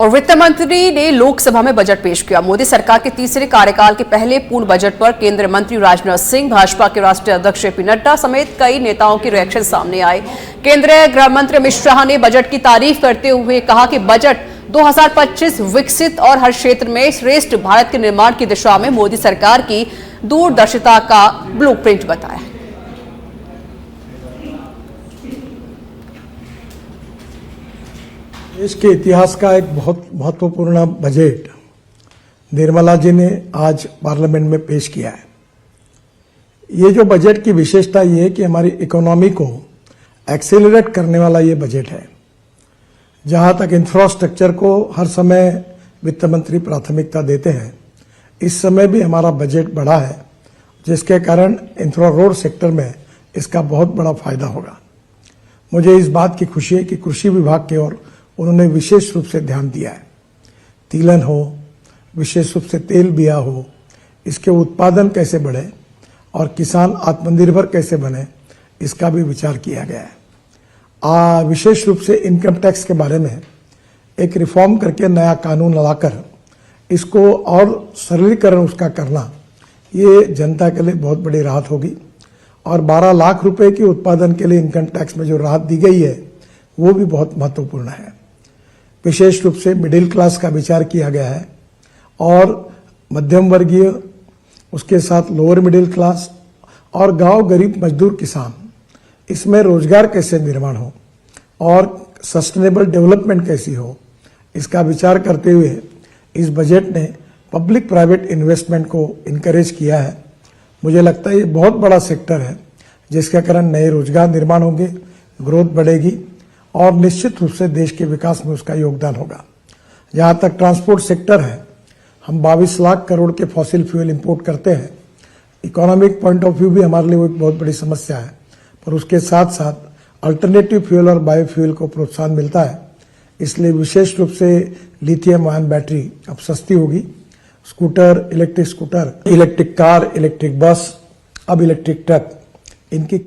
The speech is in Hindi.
और वित्त मंत्री ने लोकसभा में बजट पेश किया। मोदी सरकार के तीसरे कार्यकाल के पहले पूर्ण बजट पर केंद्रीय मंत्री राजनाथ सिंह, भाजपा के राष्ट्रीय अध्यक्ष जेपी नड्डा समेत कई नेताओं के रिएक्शन सामने आए। केंद्रीय गृह मंत्री अमित शाह ने बजट की तारीफ करते हुए कहा कि बजट 2025 विकसित और हर क्षेत्र में श्रेष्ठ भारत के निर्माण की दिशा में मोदी सरकार की दूरदर्शिता का ब्लूप्रिंट बताया। देश के इतिहास का एक बहुत महत्वपूर्ण बजट निर्मला जी ने आज पार्लियामेंट में पेश किया है। ये जो बजट की विशेषता ये है कि हमारी इकोनॉमी को एक्सेलरेट करने वाला ये बजट है। जहां तक इंफ्रास्ट्रक्चर को हर समय वित्त मंत्री प्राथमिकता देते हैं, इस समय भी हमारा बजट बढ़ा है, जिसके कारण इंफ्रा रोड सेक्टर में इसका बहुत बड़ा फायदा होगा। मुझे इस बात की खुशी है कि कृषि विभाग की ओर उन्होंने विशेष रूप से ध्यान दिया है। तिलहन हो, विशेष रूप से तेल बिया हो, इसके उत्पादन कैसे बढ़े और किसान आत्मनिर्भर कैसे बने, इसका भी विचार किया गया है। विशेष रूप से इनकम टैक्स के बारे में एक रिफॉर्म करके नया कानून लाकर इसको और सरलीकरण उसका करना, ये जनता के लिए बहुत बड़ी राहत होगी। और 12 लाख रुपए की उत्पादन के लिए इनकम टैक्स में जो राहत दी गई है, वो भी बहुत महत्वपूर्ण है। विशेष रूप से मिडिल क्लास का विचार किया गया है और मध्यम वर्गीय, उसके साथ लोअर मिडिल क्लास और गांव गरीब मजदूर किसान, इसमें रोजगार कैसे निर्माण हो और सस्टेनेबल डेवलपमेंट कैसी हो, इसका विचार करते हुए इस बजट ने पब्लिक प्राइवेट इन्वेस्टमेंट को इनकरेज किया है। मुझे लगता है ये बहुत बड़ा सेक्टर है, जिसके कारण नए रोजगार निर्माण होंगे, ग्रोथ बढ़ेगी और निश्चित रूप से देश के विकास में उसका योगदान होगा। जहां तक ट्रांसपोर्ट सेक्टर है, हम 22 लाख करोड़ के फॉसिल फ्यूल इंपोर्ट करते हैं। इकोनॉमिक पॉइंट ऑफ व्यू भी हमारे लिए वो एक बहुत बड़ी समस्या है, पर उसके साथ साथ अल्टरनेटिव फ्यूल और बायोफ्यूल को प्रोत्साहन मिलता है। इसलिए विशेष रूप से लिथियम आयन बैटरी अब सस्ती होगी। Scooter, electric car, electric bus, अब इलेक्ट्रिक ट्रक, इनकी